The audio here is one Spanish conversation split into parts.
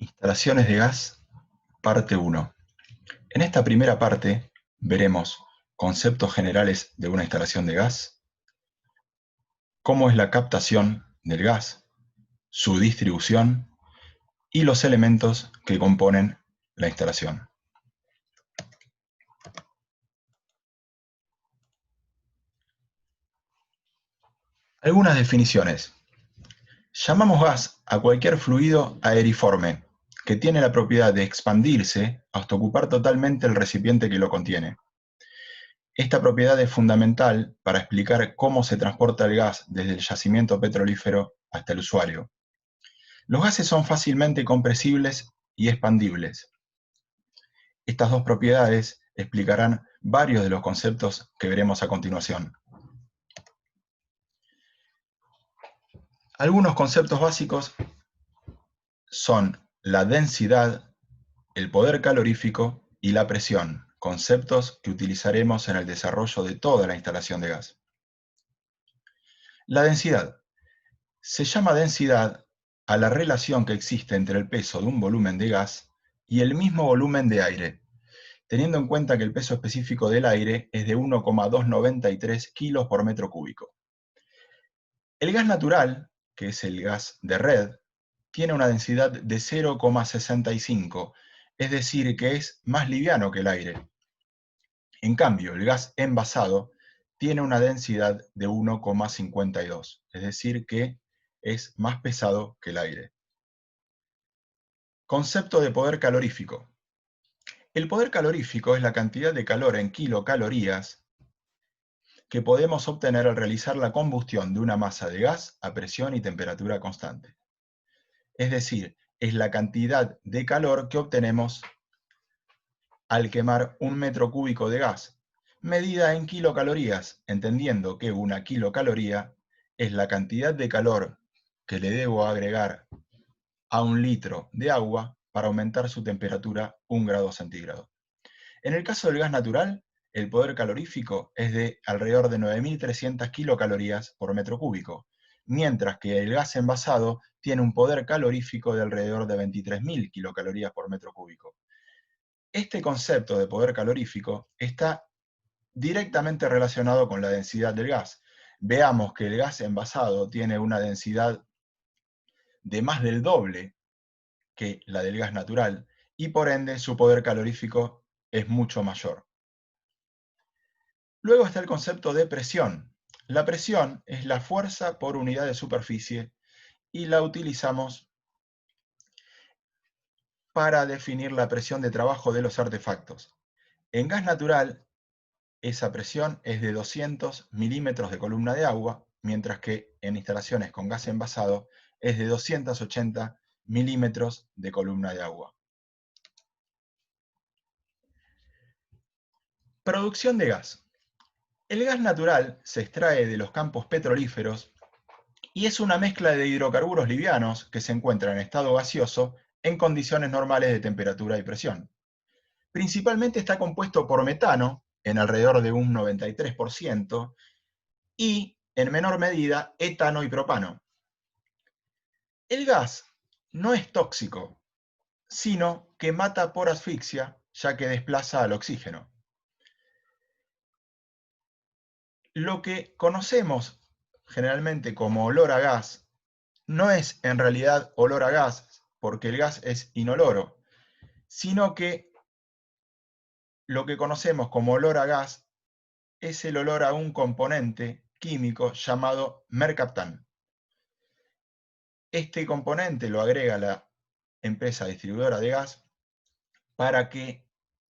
Instalaciones de gas, parte 1. En esta primera parte veremos conceptos generales de una instalación de gas, cómo es la captación del gas, su distribución y los elementos que componen la instalación. Algunas definiciones. Llamamos gas a cualquier fluido aeriforme que tiene la propiedad de expandirse hasta ocupar totalmente el recipiente que lo contiene. Esta propiedad es fundamental para explicar cómo se transporta el gas desde el yacimiento petrolífero hasta el usuario. Los gases son fácilmente compresibles y expandibles. Estas dos propiedades explicarán varios de los conceptos que veremos a continuación. Algunos conceptos básicos son la densidad, el poder calorífico y la presión, conceptos que utilizaremos en el desarrollo de toda la instalación de gas. La densidad. Se llama densidad a la relación que existe entre el peso de un volumen de gas y el mismo volumen de aire, teniendo en cuenta que el peso específico del aire es de 1,293 kilos por metro cúbico. El gas natural, que es el gas de red, tiene una densidad de 0,65, es decir, que es más liviano que el aire. En cambio, el gas envasado tiene una densidad de 1,52, es decir, que es más pesado que el aire. Concepto de poder calorífico. El poder calorífico es la cantidad de calor en kilocalorías que podemos obtener al realizar la combustión de una masa de gas a presión y temperatura constante. Es decir, es la cantidad de calor que obtenemos al quemar un metro cúbico de gas, medida en kilocalorías, entendiendo que una kilocaloría es la cantidad de calor que le debo agregar a un litro de agua para aumentar su temperatura 1 grado centígrado. En el caso del gas natural, el poder calorífico es de alrededor de 9.300 kilocalorías por metro cúbico, mientras que el gas envasado tiene un poder calorífico de alrededor de 23.000 kilocalorías por metro cúbico. Este concepto de poder calorífico está directamente relacionado con la densidad del gas. Veamos que el gas envasado tiene una densidad de más del doble que la del gas natural y por ende su poder calorífico es mucho mayor. Luego está el concepto de presión. La presión es la fuerza por unidad de superficie y la utilizamos para definir la presión de trabajo de los artefactos. En gas natural, esa presión es de 200 milímetros de columna de agua, mientras que en instalaciones con gas envasado es de 280 milímetros de columna de agua. Producción de gas. El gas natural se extrae de los campos petrolíferos y es una mezcla de hidrocarburos livianos que se encuentra en estado gaseoso en condiciones normales de temperatura y presión. Principalmente está compuesto por metano, en alrededor de un 93%, y, en menor medida, etano y propano. El gas no es tóxico, sino que mata por asfixia, ya que desplaza al oxígeno. Lo que conocemos generalmente como olor a gas no es en realidad olor a gas, porque el gas es inoloro, sino que lo que conocemos como olor a gas es el olor a un componente químico llamado mercaptán. Este componente lo agrega la empresa distribuidora de gas para que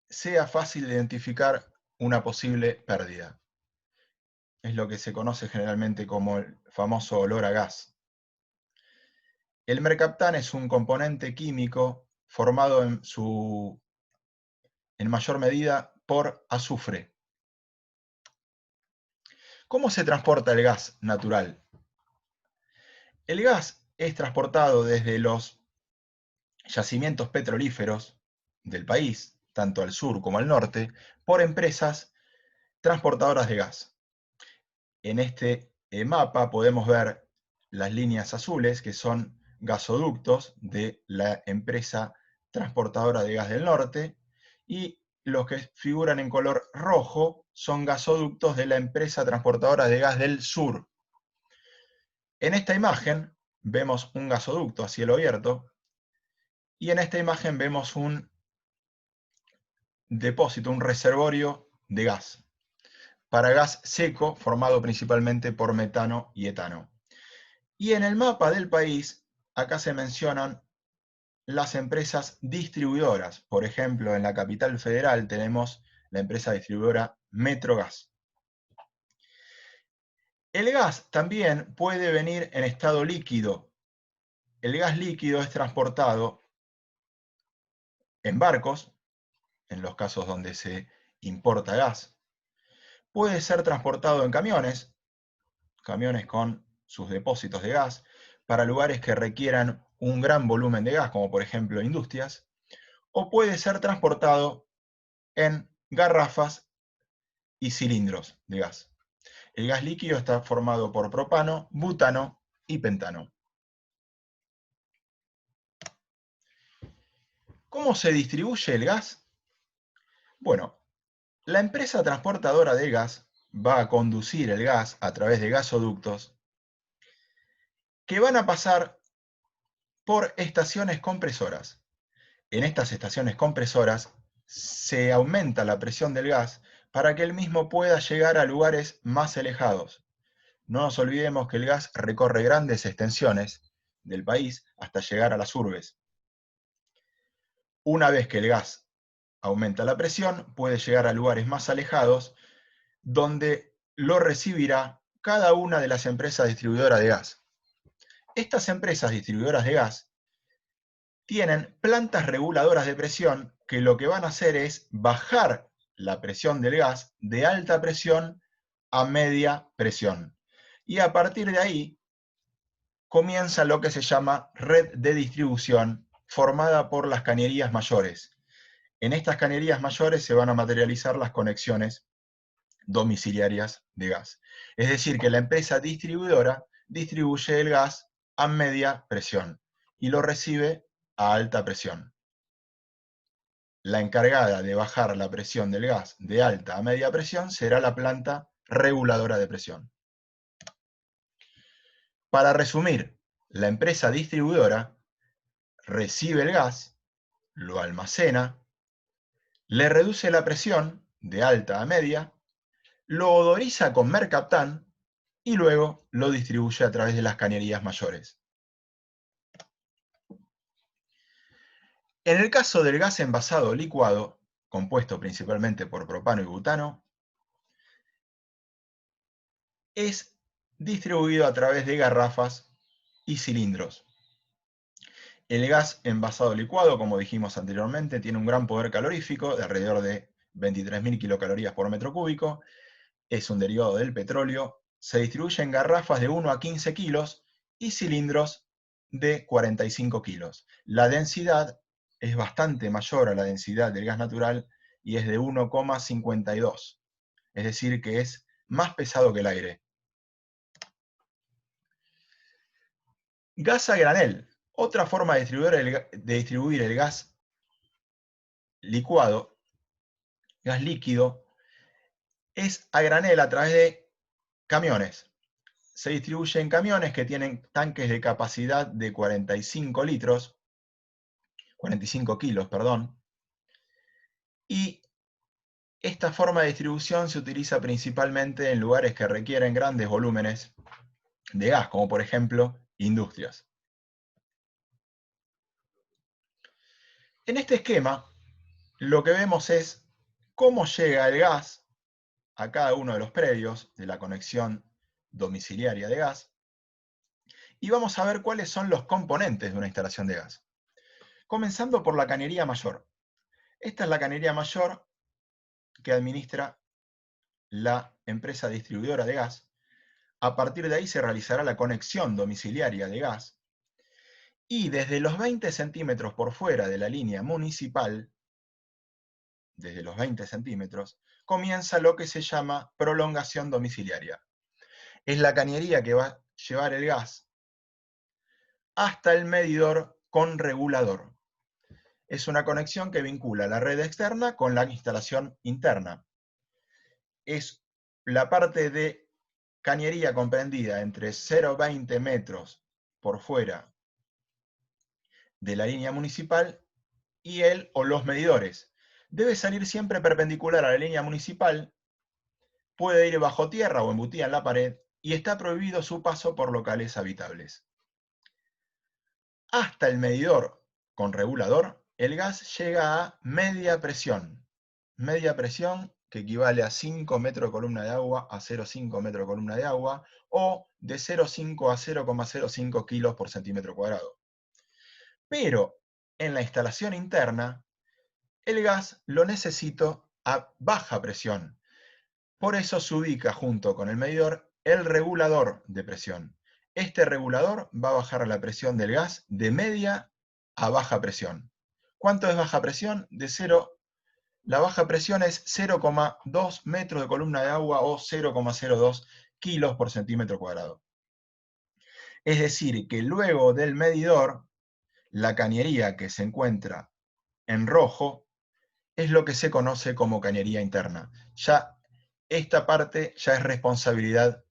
sea fácil de identificar una posible pérdida. Es lo que se conoce generalmente como el famoso olor a gas. El mercaptán es un componente químico formado en mayor medida por azufre. ¿Cómo se transporta el gas natural? El gas es transportado desde los yacimientos petrolíferos del país, tanto al sur como al norte, por empresas transportadoras de gas. En este mapa podemos ver las líneas azules, que son gasoductos de la empresa transportadora de gas del norte, y los que figuran en color rojo son gasoductos de la empresa transportadora de gas del sur. En esta imagen vemos un gasoducto a cielo abierto, y en esta imagen vemos un depósito, un reservorio de gas, para gas seco formado principalmente por metano y etano. Y en el mapa del país, acá se mencionan las empresas distribuidoras. Por ejemplo, en la capital federal tenemos la empresa distribuidora Metrogas. El gas también puede venir en estado líquido. El gas líquido es transportado en barcos, en los casos donde se importa gas. Puede ser transportado en camiones con sus depósitos de gas, para lugares que requieran un gran volumen de gas, como por ejemplo industrias, o puede ser transportado en garrafas y cilindros de gas. El gas líquido está formado por propano, butano y pentano. ¿Cómo se distribuye el gas? Bueno, la empresa transportadora de gas va a conducir el gas a través de gasoductos que van a pasar por estaciones compresoras. En estas estaciones compresoras se aumenta la presión del gas para que el mismo pueda llegar a lugares más alejados. No nos olvidemos que el gas recorre grandes extensiones del país hasta llegar a las urbes. Una vez que el gas aumenta la presión, puede llegar a lugares más alejados, donde lo recibirá cada una de las empresas distribuidoras de gas. Estas empresas distribuidoras de gas tienen plantas reguladoras de presión que lo que van a hacer es bajar la presión del gas de alta presión a media presión. Y a partir de ahí comienza lo que se llama red de distribución, formada por las cañerías mayores. En estas cañerías mayores se van a materializar las conexiones domiciliarias de gas. Es decir, que la empresa distribuidora distribuye el gas a media presión y lo recibe a alta presión. La encargada de bajar la presión del gas de alta a media presión será la planta reguladora de presión. Para resumir, la empresa distribuidora recibe el gas, lo almacena, le reduce la presión de alta a media, lo odoriza con mercaptán y luego lo distribuye a través de las cañerías mayores. En el caso del gas envasado licuado, compuesto principalmente por propano y butano, es distribuido a través de garrafas y cilindros. El gas envasado licuado, como dijimos anteriormente, tiene un gran poder calorífico de alrededor de 23.000 kilocalorías por metro cúbico, es un derivado del petróleo, se distribuye en garrafas de 1 a 15 kilos y cilindros de 45 kilos. La densidad es bastante mayor a la densidad del gas natural y es de 1,52, es decir que es más pesado que el aire. Gas a granel. Otra forma de distribuir el gas licuado, gas líquido, es a granel a través de camiones. Se distribuye en camiones que tienen tanques de capacidad de 45 kilos, y esta forma de distribución se utiliza principalmente en lugares que requieren grandes volúmenes de gas, como por ejemplo industrias. En este esquema, lo que vemos es cómo llega el gas a cada uno de los predios de la conexión domiciliaria de gas, y vamos a ver cuáles son los componentes de una instalación de gas. Comenzando por la cañería mayor. Esta es la cañería mayor que administra la empresa distribuidora de gas. A partir de ahí se realizará la conexión domiciliaria de gas, y desde los 20 centímetros por fuera de la línea municipal, desde los 20 centímetros, comienza lo que se llama prolongación domiciliaria. Es la cañería que va a llevar el gas hasta el medidor con regulador. Es una conexión que vincula la red externa con la instalación interna. Es la parte de cañería comprendida entre 0,20 metros por fuera de la línea municipal y él o los medidores. Debe salir siempre perpendicular a la línea municipal, puede ir bajo tierra o embutida en la pared y está prohibido su paso por locales habitables. Hasta el medidor con regulador, el gas llega a media presión. Media presión que equivale a 5 metros de columna de agua a 0,5 metros de columna de agua o de 0,5 a 0,05 kilos por centímetro cuadrado. Pero en la instalación interna, el gas lo necesito a baja presión. Por eso se ubica junto con el medidor el regulador de presión. Este regulador va a bajar la presión del gas de media a baja presión. ¿Cuánto es baja presión? De 0. La baja presión es 0,2 metros de columna de agua o 0,02 kilos por centímetro cuadrado. Es decir, que luego del medidor, la cañería que se encuentra en rojo es lo que se conoce como cañería interna. Ya esta parte ya es responsabilidad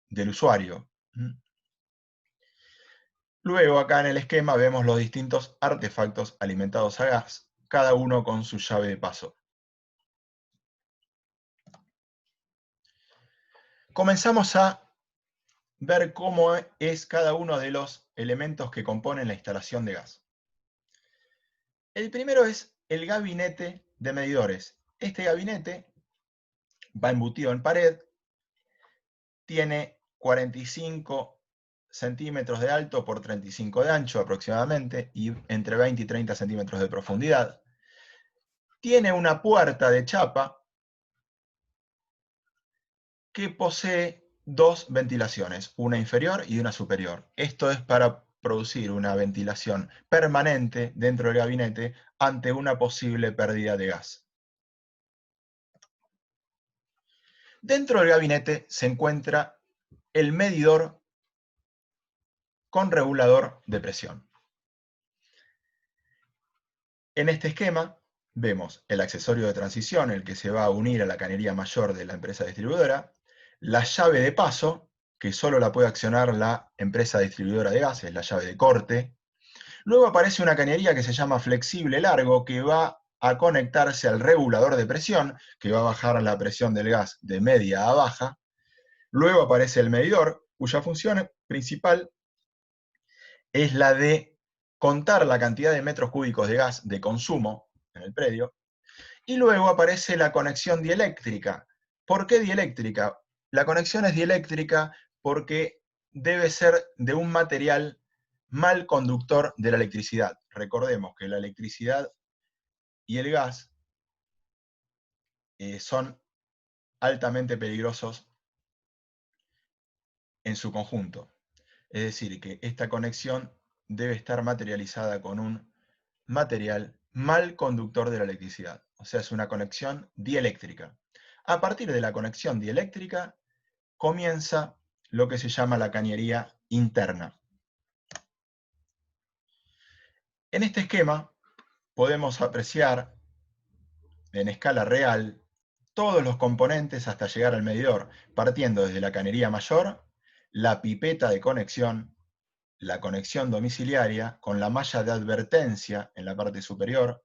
del usuario. Luego acá en el esquema vemos los distintos artefactos alimentados a gas, cada uno con su llave de paso. Comenzamos a ver cómo es cada uno de los elementos que componen la instalación de gas. El primero es el gabinete de medidores. Este gabinete va embutido en pared, tiene 45 centímetros de alto por 35 de ancho aproximadamente y entre 20 y 30 centímetros de profundidad. Tiene una puerta de chapa que posee dos ventilaciones, una inferior y una superior. Esto es para producir una ventilación permanente dentro del gabinete ante una posible pérdida de gas. Dentro del gabinete se encuentra el medidor con regulador de presión. En este esquema vemos el accesorio de transición, el que se va a unir a la cañería mayor de la empresa distribuidora, la llave de paso, que solo la puede accionar la empresa distribuidora de gases, la llave de corte. Luego aparece una cañería que se llama flexible largo, que va a conectarse al regulador de presión, que va a bajar la presión del gas de media a baja. Luego aparece el medidor, cuya función principal es la de contar la cantidad de metros cúbicos de gas de consumo en el predio. Y luego aparece la conexión dieléctrica. ¿Por qué dieléctrica? La conexión es dieléctrica porque debe ser de un material mal conductor de la electricidad. Recordemos que la electricidad y el gas son altamente peligrosos en su conjunto. Es decir, que esta conexión debe estar materializada con un material mal conductor de la electricidad. O sea, es una conexión dieléctrica. A partir de la conexión dieléctrica comienza lo que se llama la cañería interna. En este esquema podemos apreciar en escala real todos los componentes hasta llegar al medidor, partiendo desde la cañería mayor, la pipeta de conexión, la conexión domiciliaria con la malla de advertencia en la parte superior,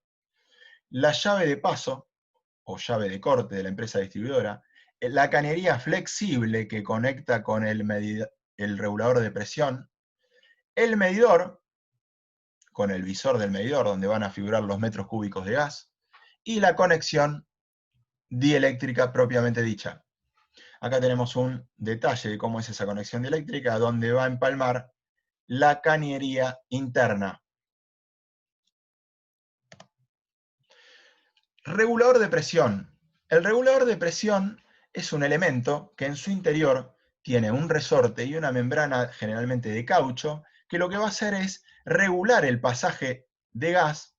la llave de paso o llave de corte de la empresa distribuidora, la cañería flexible que conecta con el regulador de presión, el medidor con el visor del medidor donde van a figurar los metros cúbicos de gas y la conexión dieléctrica propiamente dicha. Acá tenemos un detalle de cómo es esa conexión dieléctrica donde va a empalmar la cañería interna. Regulador de presión. El regulador de presión es un elemento que en su interior tiene un resorte y una membrana generalmente de caucho, que lo que va a hacer es regular el pasaje de gas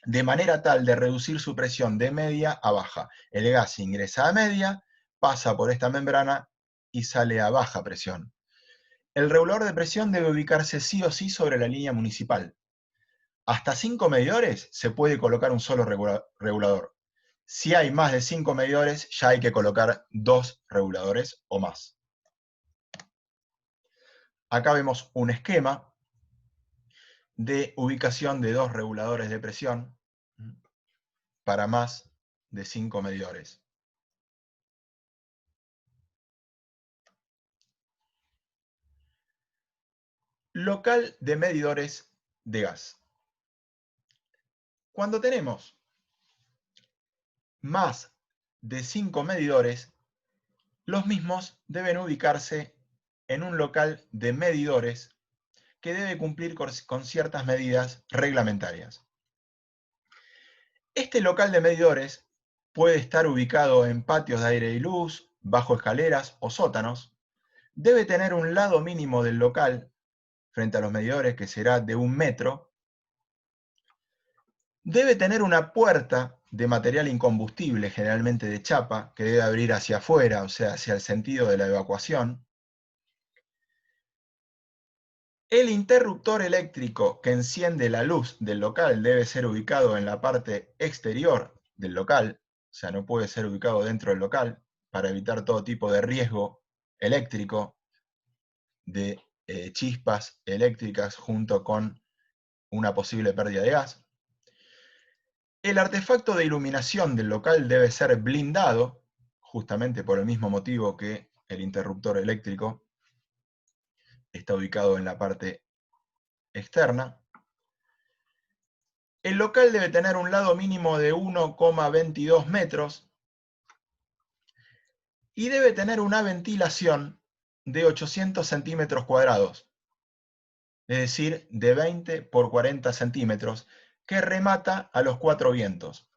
de manera tal de reducir su presión de media a baja. El gas ingresa a media, pasa por esta membrana y sale a baja presión. El regulador de presión debe ubicarse sí o sí sobre la línea municipal. Hasta 5 medidores se puede colocar un solo regulador. Si hay más de 5 medidores, ya hay que colocar 2 reguladores o más. Acá vemos un esquema de ubicación de 2 reguladores de presión para más de 5 medidores. Local de medidores de gas. Cuando tenemos más de 5 medidores, los mismos deben ubicarse en un local de medidores que debe cumplir con ciertas medidas reglamentarias. Este local de medidores puede estar ubicado en patios de aire y luz, bajo escaleras o sótanos. Debe tener un lado mínimo del local frente a los medidores, que será de 1 metro. Debe tener una puerta de material incombustible, generalmente de chapa, que debe abrir hacia afuera, o sea, hacia el sentido de la evacuación. El interruptor eléctrico que enciende la luz del local debe ser ubicado en la parte exterior del local, o sea, no puede ser ubicado dentro del local, para evitar todo tipo de riesgo eléctrico, de chispas eléctricas junto con una posible pérdida de gas. El artefacto de iluminación del local debe ser blindado, justamente por el mismo motivo que el interruptor eléctrico está ubicado en la parte externa. El local debe tener un lado mínimo de 1,22 metros y debe tener una ventilación de 800 centímetros cuadrados, es decir, de 20 por 40 centímetros, que remata a los 4 vientos.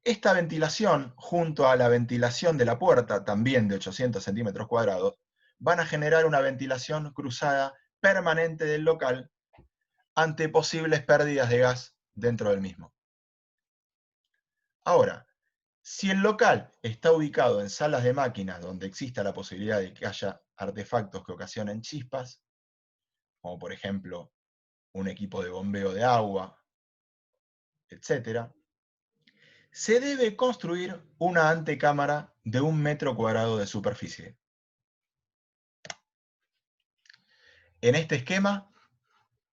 Esta ventilación, junto a la ventilación de la puerta, también de 800 centímetros cuadrados, van a generar una ventilación cruzada permanente del local ante posibles pérdidas de gas dentro del mismo. Ahora, si el local está ubicado en salas de máquinas donde exista la posibilidad de que haya artefactos que ocasionen chispas, como por ejemplo un equipo de bombeo de agua, etc., se debe construir una antecámara de 1 metro cuadrado de superficie. En este esquema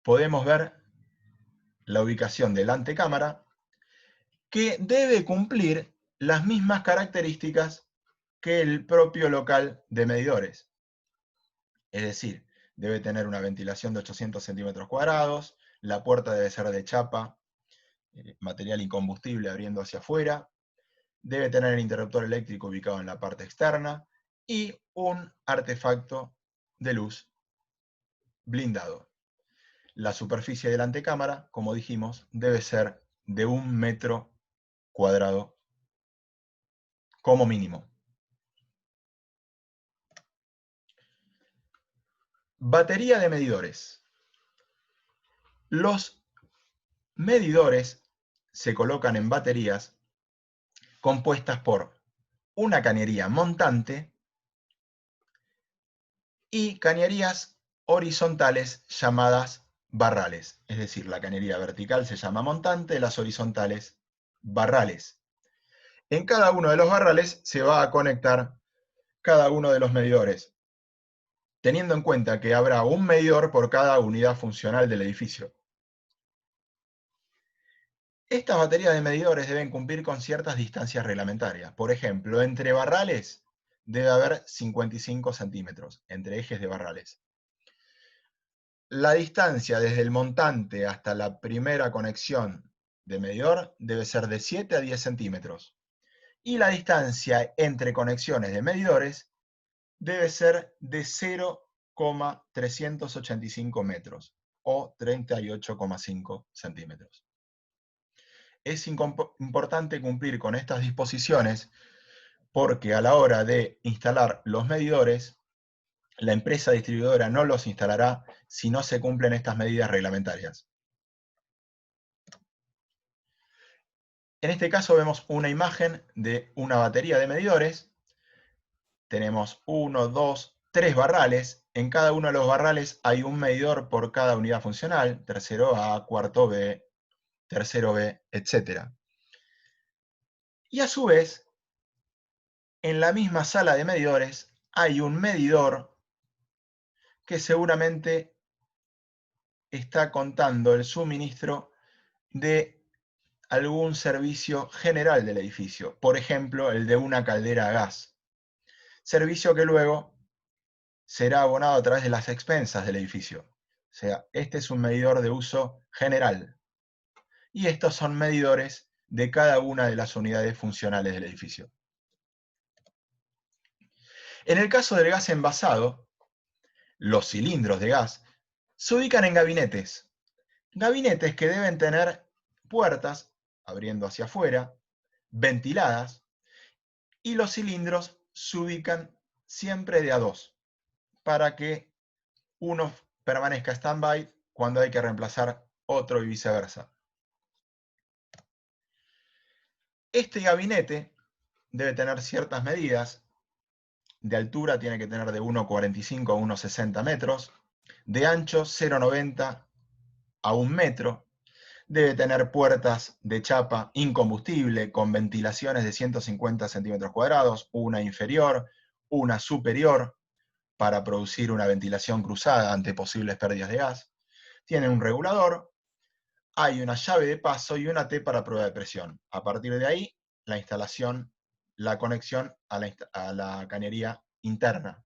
podemos ver la ubicación de la antecámara, que debe cumplir las mismas características que el propio local de medidores. Es decir, debe tener una ventilación de 800 centímetros cuadrados, la puerta debe ser de chapa, material incombustible abriendo hacia afuera, debe tener el interruptor eléctrico ubicado en la parte externa y un artefacto de luz blindado. La superficie de la antecámara, como dijimos, debe ser de 1 metro cuadrado como mínimo. Batería de medidores. Los medidores se colocan en baterías compuestas por una cañería montante y cañerías horizontales llamadas barrales. Es decir, la cañería vertical se llama montante, las horizontales barrales. En cada uno de los barrales se va a conectar cada uno de los medidores, teniendo en cuenta que habrá un medidor por cada unidad funcional del edificio. Estas baterías de medidores deben cumplir con ciertas distancias reglamentarias. Por ejemplo, entre barrales debe haber 55 centímetros, entre ejes de barrales. La distancia desde el montante hasta la primera conexión de medidor debe ser de 7 a 10 centímetros. Y la distancia entre conexiones de medidores debe ser de 0,385 metros o 38,5 centímetros. Es importante cumplir con estas disposiciones porque a la hora de instalar los medidores, la empresa distribuidora no los instalará si no se cumplen estas medidas reglamentarias. En este caso vemos una imagen de una batería de medidores. Tenemos 1, 2, 3 barrales En cada uno de los barrales hay un medidor por cada unidad funcional, tercero A, cuarto B, tercero B, etc. Y a su vez, en la misma sala de medidores hay un medidor que seguramente está contando el suministro de algún servicio general del edificio, por ejemplo, el de una caldera a gas, servicio que luego será abonado a través de las expensas del edificio. O sea, este es un medidor de uso general. Y estos son medidores de cada una de las unidades funcionales del edificio. En el caso del gas envasado, los cilindros de gas se ubican en gabinetes. Gabinetes que deben tener puertas, abriendo hacia afuera, ventiladas, y los cilindros se ubican siempre de a dos, para que uno permanezca stand-by cuando hay que reemplazar otro y viceversa. Este gabinete debe tener ciertas medidas. De altura tiene que tener de 1,45 a 1,60 metros, de ancho 0,90 a 1 metro, debe tener puertas de chapa incombustible con ventilaciones de 150 centímetros cuadrados, una inferior, una superior, para producir una ventilación cruzada ante posibles pérdidas de gas. Tiene un regulador, hay una llave de paso y una T para prueba de presión. A partir de ahí, la instalación, la conexión a la cañería interna.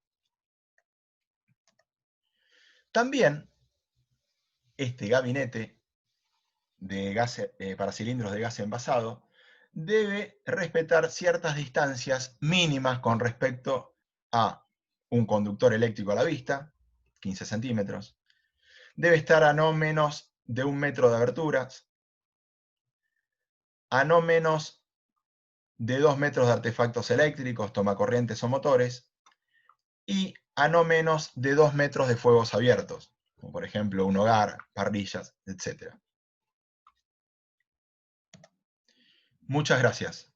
También este gabinete de gas, para cilindros de gas envasado debe respetar ciertas distancias mínimas con respecto a un conductor eléctrico a la vista, 15 centímetros. Debe estar a no menos de 1 metro de aberturas, a no menos de 2 metros de artefactos eléctricos, tomacorrientes o motores, y a no menos de 2 metros de fuegos abiertos, como por ejemplo un hogar, parrillas, etc. Muchas gracias.